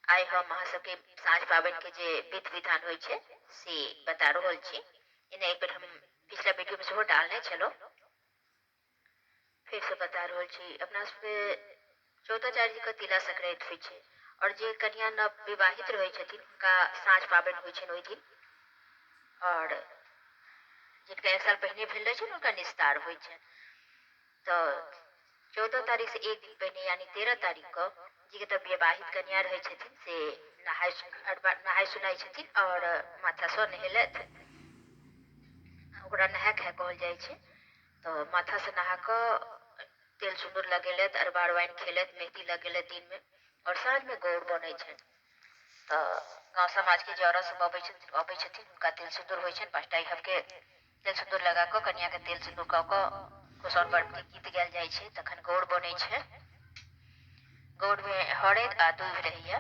आइ हम अहाँ सबके साँझ पाबनि के जे विधि विधान होइ छै से बता रहल छी। इन्हें एक बेर हम पिछला वीडियो में सेहो डालने छलहुँ, फिर से बता रहल छी। अपना सबके 14 तारीख के तिला संक्रांति होइ छै और जे कन्या नव विवाहित रहै छथिन हुनका साँझ पाबनि होइ छनि ओहि दिन, और जिनका 1 साल पहिने भेल रहै छनि हुनका निस्तार होइ छनि। तो 14 तारीख से एक दिन पहिने यानी 13 तारीख को जी के विवाहित कन्या रहे छथिन से नहाय सुनाय छथिन और माथा से नहेलथि। ओकरा नहाय खाय कहल जाइ छै। तो माथा से नहा कऽ तेल सिंदूर लगेलथि, अरबा अरबाइन खेलथि, मेहंदी लगेलथि दिन में, और साँझ में गौर बनै छनि। तो गाँव समाज के जे औरत सब अबै छथिन हुनका तेल सिंदूर होइ छनि। 5टा इहब के तेल सिंदूर लगा कऽ कन्या के तेल सिंदूर कऽ कऽ कुशल बरती गीत गायल जाइ छै, तखन गौर बनै छै। गौर में हरैद आ दूध रहैया,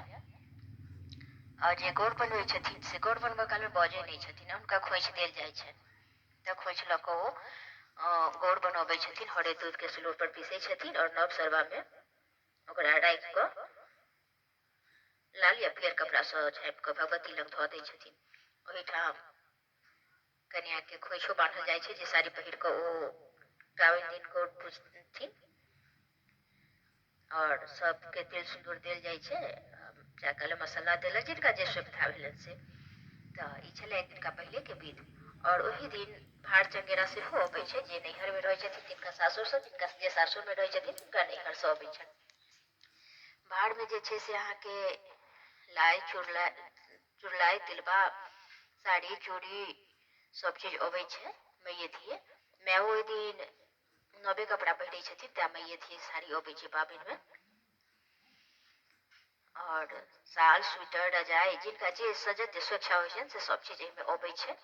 और जे गौर बनबै छथिन से गौर बनबऽ काल में बजै नहीं छथिन, हुनका खोइछ देल जाइ छै। तऽ खोइछ लऽ कऽ ओ गौर बनबै छथिन, हरैद दूध के सिलौट पर पीसै छथिन और नव सरवा में ओकरा राखि कऽ लाल या पियर कपड़ा से झाँपि कऽ भगवती लग धऽ दै छथिन। ओहिठाम कन्या के खोइछो बांधल जाइ छै जे साड़ी पहिर कऽ ओ पाबनि दिन गौर पूजथिन, और सबके तेल सिंदूर देल जाइ छै। चाहे मसाला देल जिनका जे सुविधा भेलन से। तो ई छलै एक दिनका पहले के विधि। और ओही दिन भाड़ चंगेरा सेहो अबै छै, जे नैहर में रहै छथिन तिनका सासुर से, जिनका जे सासुर में रहै छथिन तिनका नैहर से अबै छनि। भाड़ में जे छै से अहाँके लाई चुड़लाइ तिलबा साड़ी चूड़ी सब चीज अबै छै मैये धिये। मायो ओहि दिन नवे कपड़ा पहिरै छथिन, तें मैये धिये साड़ी अबै छै पाबनि में। और साल स्वेटर रजाई जिनका जे सजत जे स्वेच्छा होइ छनि से सब चीज एहिमे अबै छै।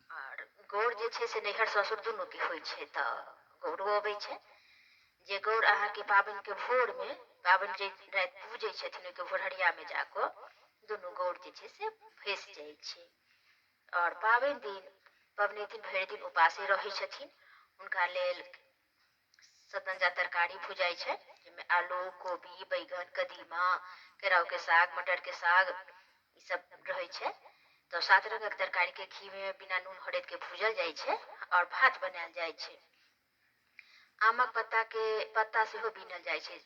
और गौर जे छै से नैहर ससुर दुनू के होइ छै, तऽ गौरो अबै छै। जे गौर अहाँके पाबनि के भोर में पाबनि जे राति पूजै छथिन ओहिके भोरहरिया में जाकऽ दुनू गौर जे छै से फँसि जाइ छै। और पाबनि दिन पबनैतिन भरि दिन उपासे रहै छथिन। हुनका लेल सतंजा तरकारी भुजाइ छै, जिसमें आलू कोबी बैगन कदीमा केराव के साग मटर के साग ई सब रहै छै। तो 7 रंगक तरकारी के घी में बिना नून हरैद के भूजल जाइ छै और भात बनायल जाइ छै। आमक पत्ता सेहो बीनल जाइ छै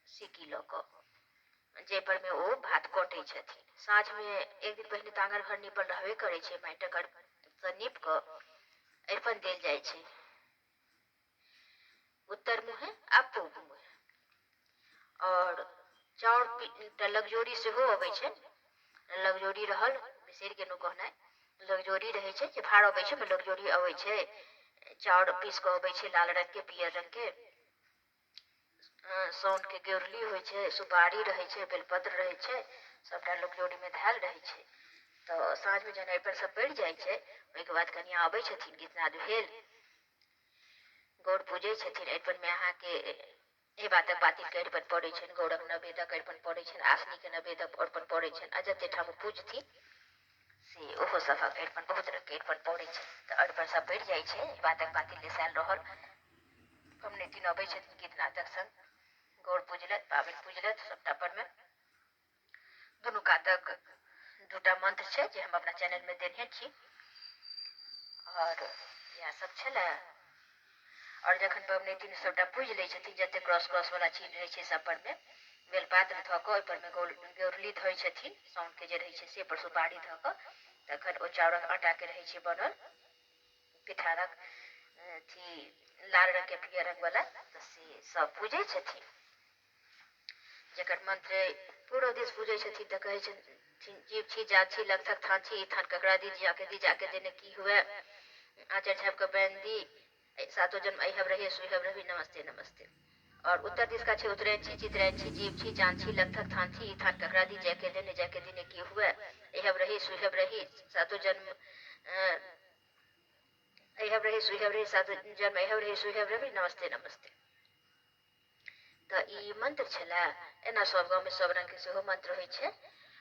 सिक्की लऽ कऽ, जे पर में ओ भात कटै छथिन। साँझ में एक दिन पहिने तऽ आंगन घर नीपल रहबे करै छै, माटिक से नीप कऽ अरिपन देल जाइ छै उत्तर मुँहे आ पूब मुँहे। और चाउर लगजोरी सेहो अबै छै। लगजोरी रहल बिसरि गेलहुँ कहनाइ, लगजोरी रहै छै जे भाड़ अबै छै में लगजोरी अबै छै। चाउर पीस कऽ अबै छै लाल रंग के पियर रंग के। सोन के गेउरली होइ छै, सुपारी रहै छै, बेलपत्र रहै छै, सबटा लगजोरी में धैल रहै छै। तो साँझ में जहन अरिपन सब पड़ि जाइ छै ओहिके बाद कनिया अबै छथिन, गीतनाद भेल, गौर पूजै छथिन। अरिपन में अहाँके एहि बातक बातिल के अरिपन पड़ै छनि, गौरक नवेदक अरिपन पड़ै छनि, आसनी के नवेदक अरिपन पड़ै छनि, आ जते ठाम पूजथिन से ओहो सभक अरिपन बहुत रंग के अरिपन पड़ै छै। तऽ अरिपन सब पड़ि जाइ छै, बातक बातिल लेसायल रहल। पबनैतिन अबै छथिन गीतनादक संग, गौर पूजलथि पाबनि पूजलथि। सबटा पर में दुनू कातक 2टा मंत्र छै जे हम अपना चैनल में देने छी, और इएह सब छलै। और जखन पबनैतिन सबटा पूजि लै छथिन, जते क्रॉस वाला चीज रहै छै सब पर में बेलपात्र धऽ कऽ ओहि पर में गौरली धोइ छथिन, साउन के जे रहै छै से पर सुपारी धऽ कऽ, तखन ओ चाउरक आटा के रहै छै बनल पिठारक अथी लाल रंग के पियर रंग वाला, तऽ से सब पूजै छथिन। जकर मंत्र पूरा दिस पूजै छथिन तऽ कहै छथिन जीव छी जात छी लखथक थान छी थान ककरा दी जाके देने की हुए आचर झाँप के बैन दी 7 जन्म अहब रहे सुहब रही नमस्ते नमस्ते। और उत्तर दिश का छे उतरैन छी चितरैन छी जीव छी जान छी लखथक थान छी थान ककरा दी जाके देने की हुए अहब रही सुहब रही 7 जन्म अहब रही सुहब रही 7 जन्म अहब रही सुहब रही नमस्ते नमस्ते। तऽ ई मंत्र छलै। एना सब गाँव में सब रंग के सेहो मंत्र होइ छै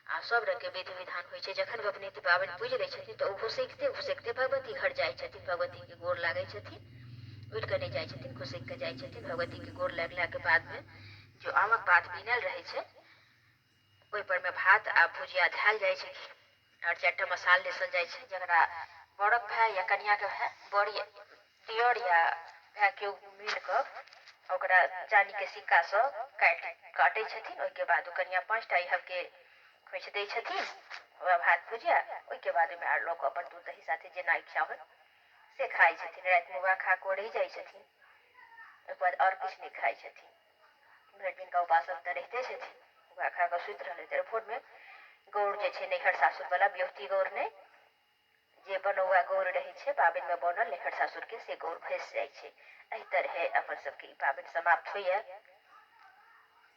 आ सब रंग के विधि विधान होइ छै। जखन पबनैतिन पाबनि पूजि लै छथिन तऽ ओ घुसैकते भगवती घर जाइ छथिन, भगवती के गोर लागै छथिन, उठि कऽ नहि जाइ छथिन, घुसैक कऽ जाइ छथिन। भगवती के गोर लगला के बाद में जो आमक पात बीनल रहै छै ओहि पर में भात आ भुजिया धैल जाइ छै और 4टा मसाल लेसल जाइ छै जकरा बड़क भाय या कनिया के भाय बड़ दियर या भाय के मिल कऽ ओकरा चानी के सिक्का से काटे छथिन। ओहि के बाद कनिया 5टा इहब के खोइछ दै छथिन वह भात भुजिया। ओहि के बाद में आर लोग अपन दूध दही साथे जेना इच्छा होय से खाइ छथिन। राति में वह खा के रहि जाइ छथिन। ओहिके बाद और किछु नहीं खाइ छथिन। भरि दिन का उपासक तऽ रहिते छथिन। वह खा के सुति रहले। भोर में गौर जे छै नैहर सासुर वाला ब्यौती गौर ने जे बनौआ गौर रहे छै पाबनि में बनल नैहर सासुर के से गौर भैस जाइ छै। एहि तरहे अपन सबके ई पाबनि समाप्त होइए।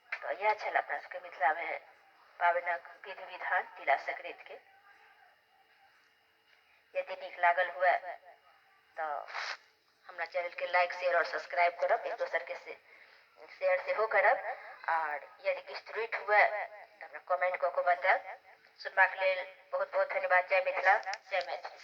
तो यह छल अपना सबके मिथिला में पाबनिक विधि विधान तिला संक्रांति के। यदि नीक लागल हुए तो हमरा चैनल के लाइक शेयर और सब्सक्राइब करब। एक दोसर के शेयर सेहो करब। और यदि किछु त्रुटि हुए तो हमरा कमेंट कऽ के बतायब। सुनबाक लेल बहुत बहुत धन्यवाद। जय मिथिला, जय मैथिली।